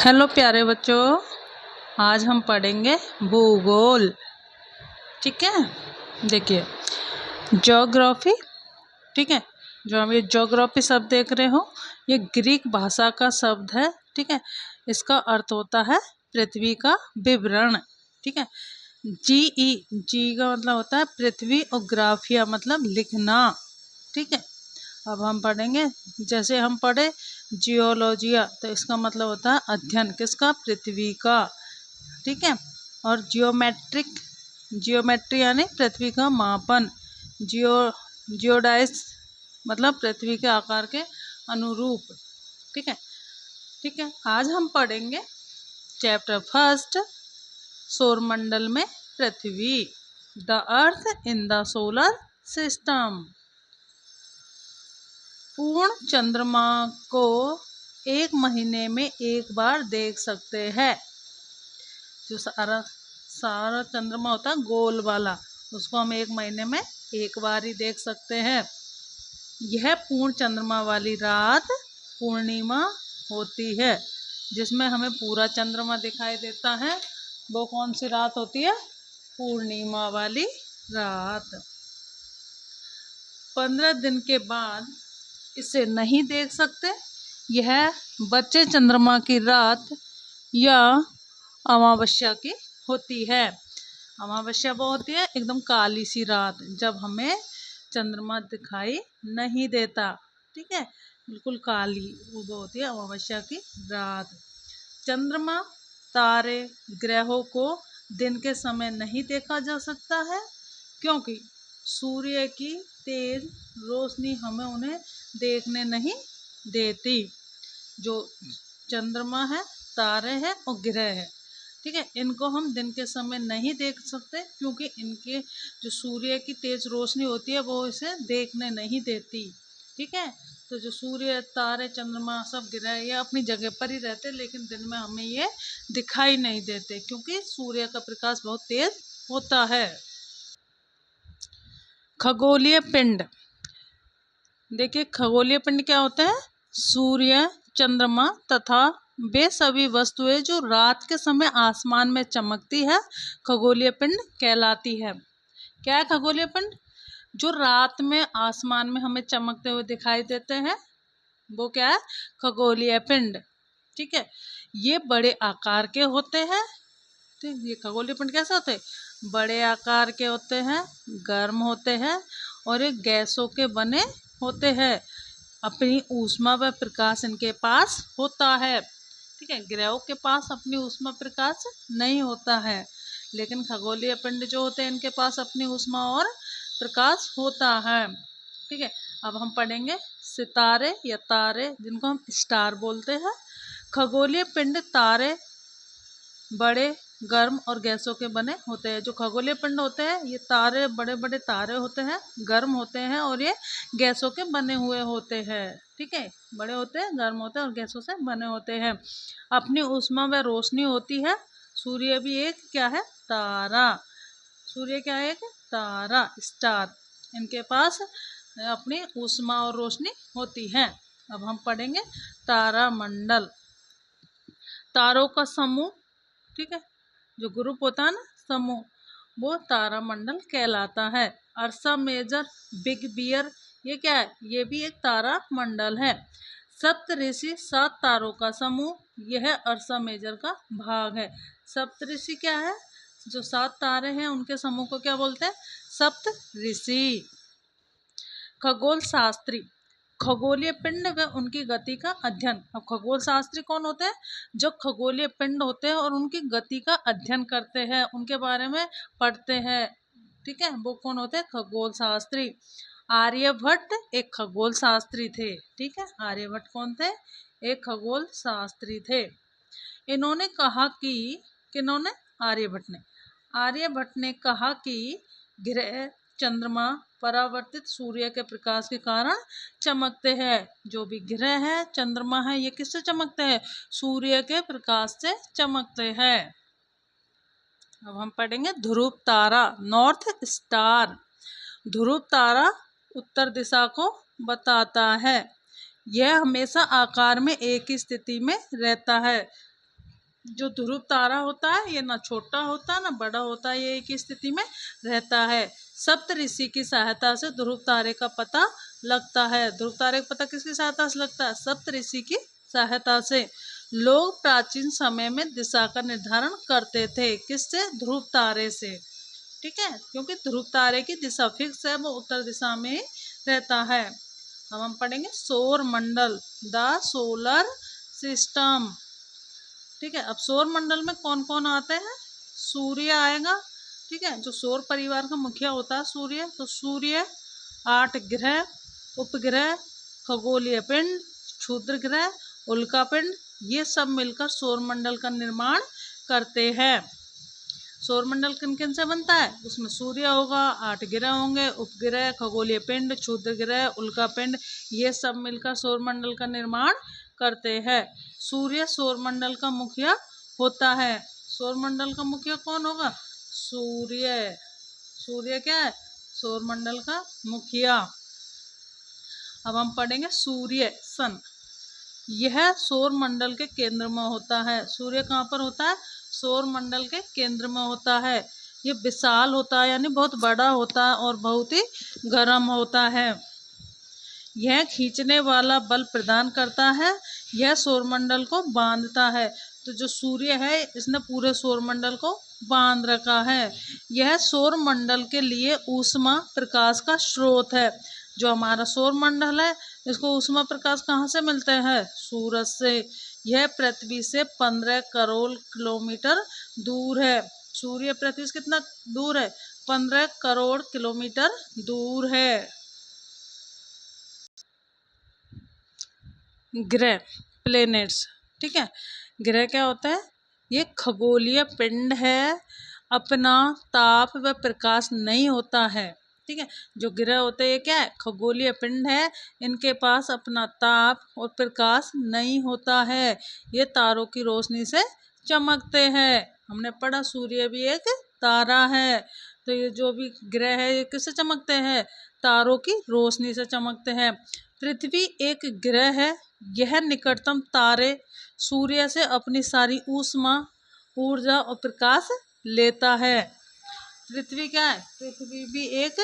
Hello प्यारे बच्चों, आज हम पढ़ेंगे भूगोल। ठीक है, देखिए ज्योग्राफी। ठीक है, जो हम ये ज्योग्राफी शब्द देख रहे हो ये ग्रीक भाषा का शब्द है। ठीक है, इसका अर्थ होता है पृथ्वी का विवरण। ठीक है, जी का मतलब होता है पृथ्वी और ग्राफिया मतलब लिखना। ठीक है, अब हम पढ़ेंगे, जैसे हम पढ़े जियोलॉजिया, तो इसका मतलब होता है अध्ययन किसका, पृथ्वी का। ठीक है, और जियोमेट्री यानी पृथ्वी का मापन। जियोडाइस मतलब पृथ्वी के आकार के अनुरूप। ठीक है, ठीक है, आज हम पढ़ेंगे चैप्टर फर्स्ट, सौरमंडल में पृथ्वी, the Earth in the solar system. पूर्ण चंद्रमा को एक महीने में एक बार देख सकते हैं। जो सारा सारा चंद्रमा होता है गोल वाला, उसको हम एक महीने में एक बार ही देख सकते हैं। यह पूर्ण चंद्रमा वाली रात पूर्णिमा होती है, जिसमें हमें पूरा चंद्रमा दिखाई देता है। वो कौन सी रात होती है? पूर्णिमा वाली रात। 15 दिन के बाद इसे नहीं देख सकते। यह बच्चे चंद्रमा की रात या अमावस्या की होती है। अमावस्या वो होती है एकदम काली सी रात, जब हमें चंद्रमा दिखाई नहीं देता। ठीक है, बिल्कुल काली वो होती है अमावस्या की रात। चंद्रमा, तारे, ग्रहों को दिन के समय नहीं देखा जा सकता है, क्योंकि सूर्य की तेज रोशनी हमें उन्हें देखने नहीं देती। जो चंद्रमा है, तारे हैं और ग्रह है, ठीक है, इनको हम दिन के समय नहीं देख सकते, क्योंकि इनके जो सूर्य की तेज रोशनी होती है वो इसे देखने नहीं देती। ठीक है, तो जो सूर्य, तारे, चंद्रमा, सब ग्रह ये अपनी जगह पर ही रहते, लेकिन दिन में हमें ये दिखाई नहीं देते, क्योंकि सूर्य का प्रकाश बहुत तेज होता है। खगोलीय पिंड, देखिए खगोलीय पिंड क्या होता है? सूर्य, चंद्रमा तथा वे सभी वस्तुएं जो रात के समय आसमान में चमकती है खगोलीय पिंड कहलाती है। क्या है खगोलीय पिंड? जो रात में आसमान में हमें चमकते हुए दिखाई देते हैं वो क्या है? खगोलीय पिंड। ठीक है, ये बड़े आकार के होते हैं। ठीक, ये खगोलीय पिंड कैसे होते हैं? बड़े आकार के होते हैं, गर्म होते हैं और ये गैसों के बने होते हैं। अपनी ऊष्मा व प्रकाश इनके पास होता है। ठीक है, ग्रहों के पास अपनी ऊष्मा प्रकाश नहीं होता है, लेकिन खगोलीय पिंड जो होते हैं इनके पास अपनी ऊष्मा और प्रकाश होता है। ठीक है, अब हम पढ़ेंगे सितारे या तारे, जिनको हम स्टार बोलते हैं। खगोलीय पिंड तारे बड़े, गर्म और गैसों के बने होते हैं। जो खगोलीय पिंड होते हैं ये तारे बड़े बड़े तारे होते हैं, गर्म होते हैं और ये गैसों के बने हुए होते हैं। ठीक है, बड़े होते हैं, गर्म होते हैं और गैसों से बने होते हैं। अपनी ऊष्मा व रोशनी होती है। सूर्य भी एक क्या है? तारा। सूर्य क्या है? एक तारा, स्टार। इनके पास अपनी ऊष्मा और रोशनी होती है। अब हम पढ़ेंगे तारामंडल। तारों का समूह, ठीक है, जो ग्रुप होता है ना, समूह, वो तारामंडल कहलाता है। अर्सा मेजर, बिग बियर, ये क्या है? ये भी एक तारामंडल है। सप्तऋषि, 7 तारों का समूह, यह अर्सा मेजर का भाग है। सप्तऋषि क्या है? जो 7 तारे हैं उनके समूह को क्या बोलते हैं? सप्तऋषि। खगोल शास्त्री, खगोलीय पिंड व उनकी गति का अध्ययन। अब खगोल शास्त्री कौन होते हैं? जो खगोलीय पिंड होते हैं और उनकी गति का अध्ययन करते हैं, उनके बारे में पढ़ते हैं। ठीक है, वो कौन होते हैं? खगोल शास्त्री। आर्यभट्ट एक खगोल शास्त्री थे। ठीक है, आर्यभट्ट कौन थे? एक खगोल शास्त्री थे। इन्होंने कहा कि, किन्होंने? आर्यभट्ट ने कहा कि ग्रह, चंद्रमा परावर्तित सूर्य के प्रकाश के कारण चमकते हैं। जो भी ग्रह है, चंद्रमा है, ये किससे चमकते हैं? सूर्य के प्रकाश से चमकते हैं। अब हम पढ़ेंगे ध्रुव तारा, नॉर्थ स्टार। ध्रुव तारा उत्तर दिशा को बताता है। यह हमेशा आकार में एक ही स्थिति में रहता है। जो ध्रुव तारा होता है ये ना छोटा होता है ना बड़ा होता है, ये एक ही स्थिति में रहता है। सप्तऋषि की सहायता से ध्रुव तारे का पता लगता है। ध्रुव तारे का पता किसकी सहायता से लगता है? सप्तऋषि की सहायता से। लोग प्राचीन समय में दिशा का निर्धारण करते थे, किससे? ध्रुव तारे से। ठीक है, क्योंकि ध्रुव तारे की दिशा फिक्स है, वो उत्तर दिशा में ही रहता है। अब हम पढ़ेंगे सौर मंडल, द सोलर सिस्टम। ठीक है, अब सौर मंडल में कौन कौन आते हैं? सूर्य आएगा। ठीक है, जो सौर परिवार का मुखिया होता है सूर्य, तो सूर्य, 8 ग्रह, उपग्रह, खगोलीय पिंड, क्षुद्र ग्रह, उल्का पिंड, ये सब मिलकर सौर मंडल का निर्माण करते हैं। सौरमंडल किन किन से बनता है? उसमें सूर्य होगा, 8 ग्रह होंगे, उपग्रह, खगोलीय पिंड, क्षुद्र ग्रह, उल्का पिंड, ये सब मिलकर सौरमंडल का निर्माण करते हैं। सूर्य सौरमंडल का मुखिया होता है। सौरमंडल का मुखिया कौन होगा? सूर्य। सूर्य क्या है? सौरमंडल का मुखिया। अब हम पढ़ेंगे सूर्य, सन। यह सौर मंडल के केंद्र में होता है। सूर्य कहाँ पर होता है? सौर मंडल के केंद्र में होता है। ये विशाल होता है, यानी बहुत बड़ा होता है और बहुत ही गर्म होता है। यह खींचने वाला बल प्रदान करता है। यह सौरमंडल को बांधता है। तो जो सूर्य है इसने पूरे सौरमंडल को बांध रखा है। यह सौरमंडल के लिए ऊष्मा प्रकाश का स्रोत है। जो हमारा सौरमंडल है इसको ऊष्मा प्रकाश कहाँ से मिलते हैं? सूरज से। यह पृथ्वी से 15 करोड़ किलोमीटर दूर है। सूर्य पृथ्वी से कितना दूर है? 15 करोड़ किलोमीटर दूर है। ग्रह, प्लेनेट्स। ठीक है, ग्रह क्या होता है? ये खगोलीय पिंड है, अपना ताप व प्रकाश नहीं होता है। ठीक है, जो ग्रह होते हैं क्या है? खगोलीय पिंड है, इनके पास अपना ताप और प्रकाश नहीं होता है। ये तारों की रोशनी से चमकते हैं। हमने पढ़ा सूर्य भी एक तारा है। तो ये जो भी ग्रह है ये किससे चमकते हैं? तारों की रोशनी से चमकते हैं। पृथ्वी एक ग्रह है। यह निकटतम तारे सूर्य से अपनी सारी ऊष्मा, ऊर्जा और प्रकाश लेता है। पृथ्वी क्या है? पृथ्वी भी एक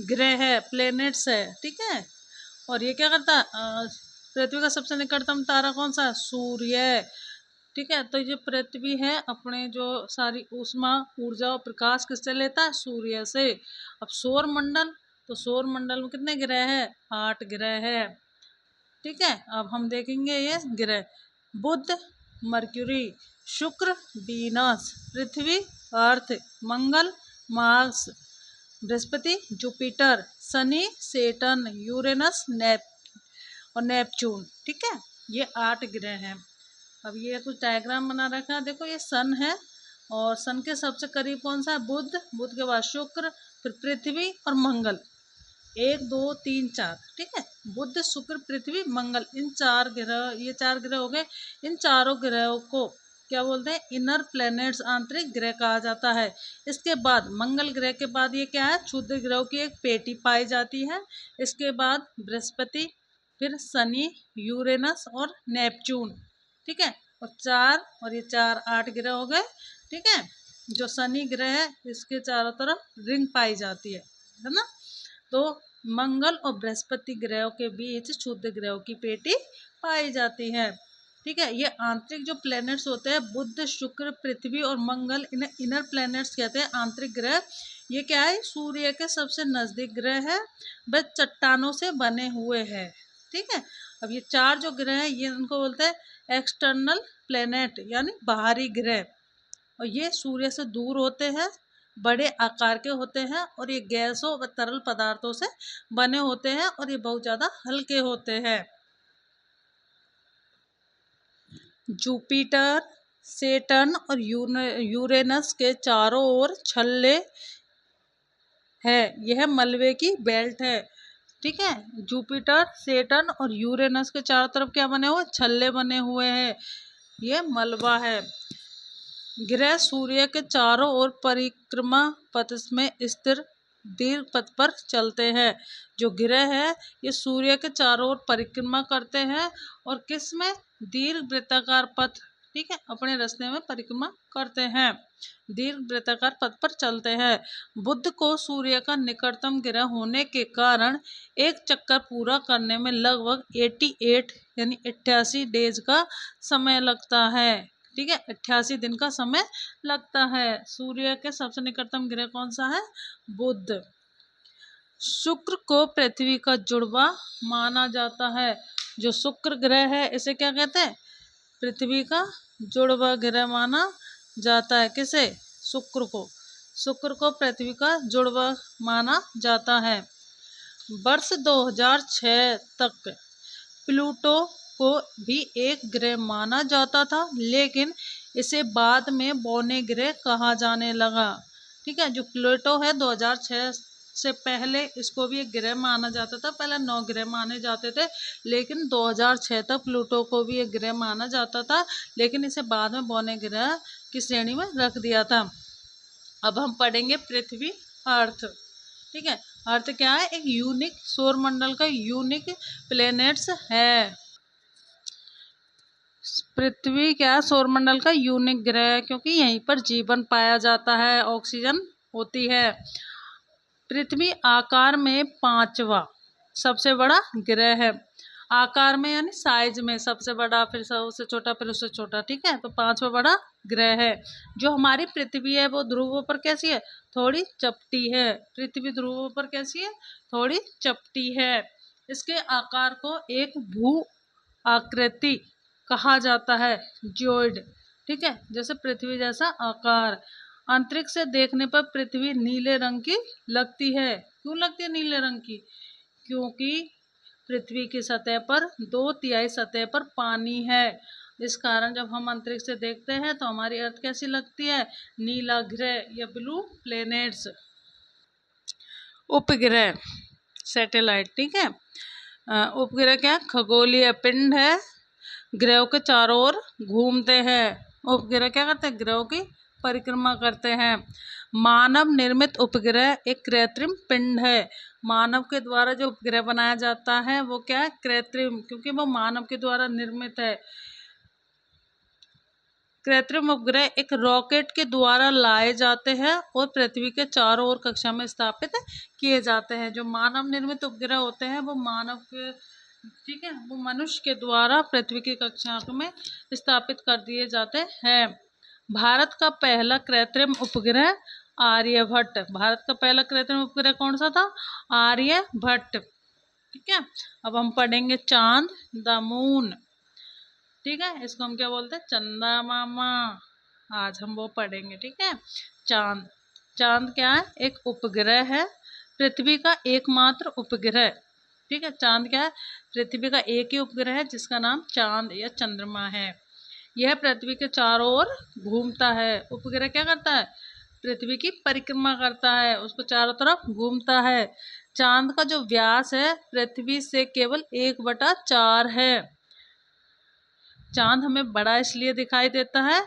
ग्रह है, प्लेनेट्स है। ठीक है, और ये क्या करता है? पृथ्वी का सबसे निकटतम तारा कौन सा है? सूर्य। ठीक है, तो ये पृथ्वी है अपने जो सारी ऊष्मा, ऊर्जा और प्रकाश किससे लेता है? सूर्य से। अब सौर मंडल, तो सौर मंडल में कितने ग्रह हैं? 8 ग्रह है। ठीक है, अब हम देखेंगे ये ग्रह। बुध, मर्क्यूरी, शुक्र, वीनस, पृथ्वी, अर्थ, मंगल, मार्स, बृहस्पति, जुपिटर, शनि, सेटर्न, यूरेनस, और नेपच्यून। ठीक है, ये 8 ग्रह हैं। अब ये कुछ डायग्राम बना रखा है, देखो ये सन है और सन के सबसे करीब कौन सा है? बुध, बुध के बाद शुक्र, फिर पृथ्वी और मंगल। 1 2 3 4। ठीक है, बुध, शुक्र, पृथ्वी, मंगल, इन 4 ग्रह, ये 4 ग्रह हो गए। इन चारों ग्रहों को क्या बोलते हैं? इनर प्लैनेट्स, आंतरिक ग्रह कहा जाता है। इसके बाद मंगल ग्रह के बाद ये क्या है? क्षुद्र ग्रहों की एक पेटी पाई जाती है। इसके बाद बृहस्पति, फिर शनि, यूरेनस और नेपच्यून। ठीक है, और ये 4 8 ग्रह हो गए। ठीक है, जो शनि ग्रह है इसके चारों तरफ रिंग पाई जाती है ना। तो मंगल और बृहस्पति ग्रहों के बीच क्षुद्र ग्रहों की पेटी पाई जाती है। ठीक है, ये आंतरिक जो प्लैनेट्स होते हैं, बुध, शुक्र, पृथ्वी और मंगल, इन्हें इनर प्लैनेट्स कहते हैं, आंतरिक ग्रह। ये क्या है? सूर्य के सबसे नजदीक ग्रह है, वह चट्टानों से बने हुए हैं। ठीक है, अब ये 4 जो ग्रह हैं ये उनको बोलते हैं एक्सटर्नल प्लैनेट, यानी बाहरी ग्रह। और ये सूर्य से दूर होते हैं, बड़े आकार के होते हैं और ये गैसों व तरल पदार्थों से बने होते हैं और ये बहुत ज़्यादा हल्के होते हैं। जुपिटर, सेटर्न और यूरेनस के चारों ओर छल्ले है। यह मलबे की बेल्ट है। ठीक है, जुपिटर, सेटर्न और यूरेनस के चारों तरफ क्या बने हुए? छल्ले बने हुए हैं। ये मलबा है। ग्रह सूर्य के चारों ओर परिक्रमा पथ में स्थिर दीर्घ पथ पर चलते हैं। जो ग्रह है ये सूर्य के चारों ओर परिक्रमा करते हैं और किस में? दीर्घ वृत्ताकार पथ। ठीक है, अपने रास्ते में परिक्रमा करते हैं, दीर्घ वृत्ताकार पथ पर चलते हैं। बुध को सूर्य का निकटतम ग्रह होने के कारण एक चक्कर पूरा करने में लगभग 88 यानी 88 डेज का समय लगता है। ठीक है, 88 दिन का समय लगता है। सूर्य के सबसे निकटतम ग्रह कौन सा है? बुध। शुक्र को पृथ्वी का जुड़वा माना जाता है। जो शुक्र ग्रह है इसे क्या कहते हैं? पृथ्वी का जुड़वा ग्रह माना जाता है। किसे? शुक्र को। शुक्र को पृथ्वी का जुड़वा माना जाता है। वर्ष 2006 तक प्लूटो को भी एक ग्रह माना जाता था, लेकिन इसे बाद में बौने ग्रह कहा जाने लगा। ठीक है, जो प्लूटो है 2006 से पहले इसको भी एक ग्रह माना जाता था। पहले 9 ग्रह माने जाते थे, लेकिन 2006 तक प्लूटो को भी एक ग्रह माना जाता था, लेकिन इसे बाद में बौने ग्रह की श्रेणी में रख दिया था। अब हम पढ़ेंगे पृथ्वी, अर्थ। ठीक है, अर्थ क्या है? एक यूनिक सौर मंडल का यूनिक प्लैनेट्स है। पृथ्वी क्या है? सौर मंडल का यूनिक ग्रह है, क्योंकि यहीं पर जीवन पाया जाता है, ऑक्सीजन होती है। पृथ्वी आकार में 5वां सबसे बड़ा ग्रह है। आकार में यानी साइज में सबसे बड़ा, फिर उससे छोटा, फिर उससे छोटा। ठीक है, तो 5वां बड़ा ग्रह है। जो हमारी पृथ्वी है वो ध्रुवों पर कैसी है? थोड़ी चपटी है। पृथ्वी ध्रुवों पर कैसी है? थोड़ी चपटी है। इसके आकार को एक भू आकृति कहा जाता है, जियोइड। ठीक है, जैसे पृथ्वी जैसा आकार। अंतरिक्ष से देखने पर पृथ्वी नीले रंग की लगती है। क्यों लगती है नीले रंग की? क्योंकि पृथ्वी की सतह पर 2/3 सतह पर पानी है। इस कारण जब हम अंतरिक्ष से देखते हैं तो हमारी अर्थ कैसी लगती है? नीला ग्रह या ब्लू प्लैनेट्स। उपग्रह, सैटेलाइट। ठीक है, उपग्रह क्या? खगोलीय पिंड है, ग्रहों के चारों ओर घूमते हैं। उपग्रह क्या करते हैं? ग्रहों की परिक्रमा करते हैं। मानव निर्मित उपग्रह एक कृत्रिम पिंड है। मानव के द्वारा जो उपग्रह बनाया जाता है वो क्या है? कृत्रिम, क्योंकि वो मानव के द्वारा निर्मित है। कृत्रिम उपग्रह एक रॉकेट के द्वारा लाए जाते हैं और पृथ्वी के चारों ओर कक्षा में स्थापित किए जाते हैं। जो मानव निर्मित उपग्रह होते हैं वो मानव के, ठीक है, वो मनुष्य के द्वारा पृथ्वी की कक्षा में स्थापित कर दिए जाते हैं। भारत का पहला कृत्रिम उपग्रह आर्यभट्ट। भारत का पहला कृत्रिम उपग्रह कौन सा था? आर्यभट्ट। ठीक है, अब हम पढ़ेंगे चांद, द मून। ठीक है, इसको हम क्या बोलते हैं? चंदा मामा। आज हम वो पढ़ेंगे। ठीक है, चांद। चांद क्या है? एक उपग्रह है, पृथ्वी का एकमात्र उपग्रह। ठीक है, चांद क्या है? पृथ्वी का एक ही उपग्रह है जिसका नाम चांद या चंद्रमा है। यह पृथ्वी के चारों ओर घूमता है। उपग्रह क्या करता है? पृथ्वी की परिक्रमा करता है, उसको चारों तरफ घूमता है। चांद का जो व्यास है पृथ्वी से केवल 1/4 है। चांद हमें बड़ा इसलिए दिखाई देता है,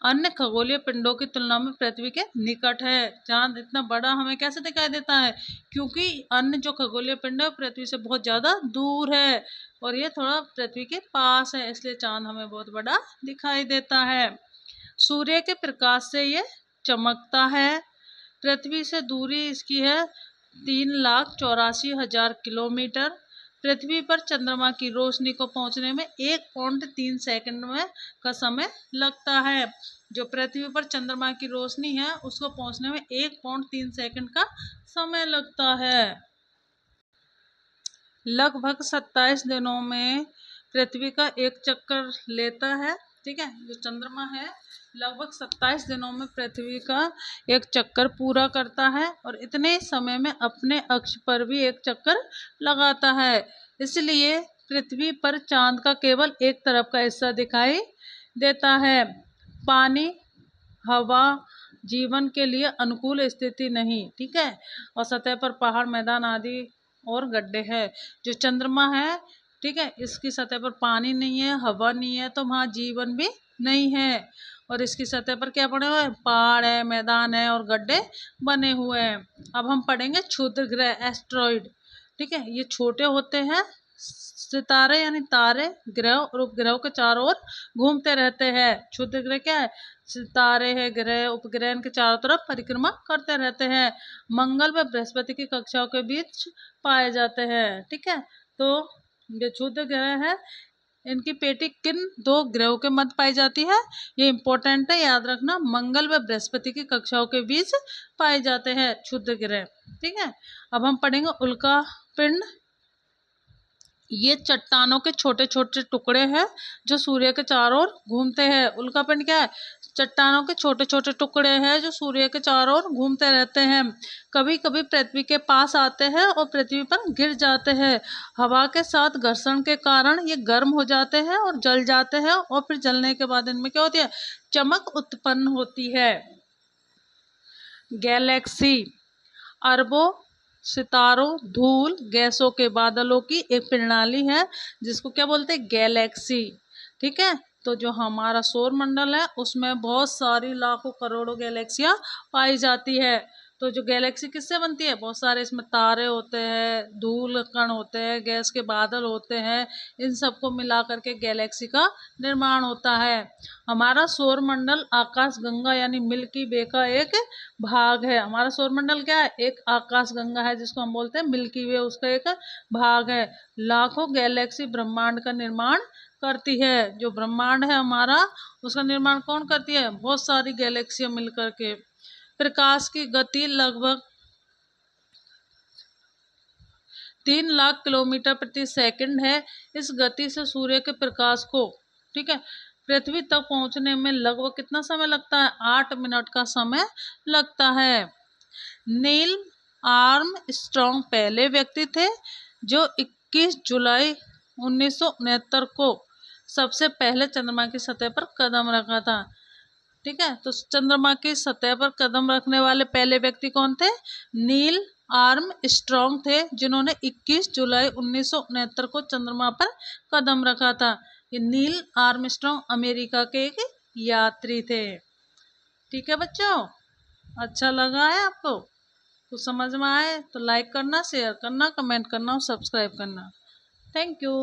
अन्य खगोलीय पिंडों की तुलना में पृथ्वी के निकट है। चांद इतना बड़ा हमें कैसे दिखाई देता है? क्योंकि अन्य जो खगोलीय पिंड है पृथ्वी से बहुत ज़्यादा दूर है और ये थोड़ा पृथ्वी के पास है, इसलिए चांद हमें बहुत बड़ा दिखाई देता है। सूर्य के प्रकाश से ये चमकता है। पृथ्वी से दूरी इसकी है 3,84,000 किलोमीटर। पृथ्वी पर चंद्रमा की रोशनी को पहुंचने में 1.3 सेकंड में का समय लगता है। जो पृथ्वी पर चंद्रमा की रोशनी है उसको पहुंचने में 1.3 सेकंड का समय लगता है। लगभग 27 दिनों में पृथ्वी का एक चक्कर लेता है। ठीक है, जो चंद्रमा है लगभग 27 दिनों में पृथ्वी का एक चक्कर पूरा करता है और इतने समय में अपने अक्ष पर भी एक चक्कर लगाता है। इसलिए पृथ्वी पर चांद का केवल एक तरफ का हिस्सा दिखाई देता है। पानी, हवा, जीवन के लिए अनुकूल स्थिति नहीं। ठीक है, और सतह पर पहाड़, मैदान आदि और गड्ढे हैं। जो चंद्रमा है, ठीक है, इसकी सतह पर पानी नहीं है, हवा नहीं है, तो वहाँ जीवन भी नहीं है। और इसकी सतह पर क्या बने हुए हैं? पहाड़ है, मैदान है और गड्ढे बने हुए हैं। अब हम पढ़ेंगे क्षुद्र ग्रह, एस्ट्रॉइड। ठीक है, ये छोटे होते हैं, सितारे यानी तारे ग्रह और उपग्रहों के चारों ओर घूमते रहते हैं। क्षुद्र ग्रह क्या है? सितारे है, ग्रह उपग्रह इनके चारों तरफ परिक्रमा करते रहते हैं। मंगल व बृहस्पति की कक्षाओं के बीच पाए जाते हैं। ठीक है, तो ये क्षुद्र ग्रह है, इनकी पेटी किन दो ग्रहों के मध्य पाई जाती है? ये इंपॉर्टेंट है, याद रखना। मंगल व बृहस्पति की कक्षाओं के बीच पाए जाते हैं क्षुद्र ग्रह। ठीक है, अब हम पढ़ेंगे उल्का पिंड। ये चट्टानों के छोटे छोटे टुकड़े हैं जो सूर्य के चारों ओर घूमते हैं। उल्कापिंड क्या है? चट्टानों के छोटे छोटे टुकड़े हैं जो सूर्य के चारों ओर घूमते रहते हैं। कभी कभी पृथ्वी के पास आते हैं और पृथ्वी पर गिर जाते हैं। हवा के साथ घर्षण के कारण ये गर्म हो जाते हैं और जल जाते हैं, और फिर जलने के बाद इनमें क्या होती है? चमक उत्पन्न होती है। गैलेक्सी अरबों सितारों, धूल, गैसों के बादलों की एक प्रणाली है जिसको क्या बोलते हैं? गैलेक्सी। ठीक है, तो जो हमारा सौर मंडल है उसमें बहुत सारी लाखों करोड़ों गैलेक्सियां पाई जाती है। तो जो गैलेक्सी किससे बनती है? बहुत सारे इसमें तारे होते हैं, धूल कण होते हैं, गैस के बादल होते हैं, इन सबको मिला करके गैलेक्सी का निर्माण होता है। हमारा सौर मंडल आकाश गंगा यानी मिल्की वे का एक भाग है। हमारा सौर मंडल क्या है? एक आकाश गंगा है जिसको हम बोलते हैं मिल्की वे, उसका एक भाग है। लाखों गैलेक्सी ब्रह्मांड का निर्माण करती है। जो ब्रह्मांड है हमारा, उसका निर्माण कौन करती है? बहुत सारी गैलेक्सियां मिलकर के। प्रकाश की गति लगभग 3 लाख किलोमीटर प्रति सेकंड है। इस गति से सूर्य के प्रकाश को, ठीक है, पृथ्वी तक पहुंचने में लगभग कितना समय लगता है? 8 मिनट का समय लगता है। नील आर्मस्ट्रॉन्ग पहले व्यक्ति थे जो 21 जुलाई 1969 को सबसे पहले चंद्रमा की सतह पर कदम रखा था। ठीक है, तो चंद्रमा की सतह पर कदम रखने वाले पहले व्यक्ति कौन थे? नील आर्मस्ट्रॉन्ग थे, जिन्होंने 21 जुलाई 1969 को चंद्रमा पर कदम रखा था। ये नील आर्मस्ट्रॉन्ग अमेरिका के एक यात्री थे। ठीक है बच्चों, अच्छा लगा है आपको? कुछ समझ में आए तो लाइक करना, शेयर करना, कमेंट करना और सब्सक्राइब करना। Thank you.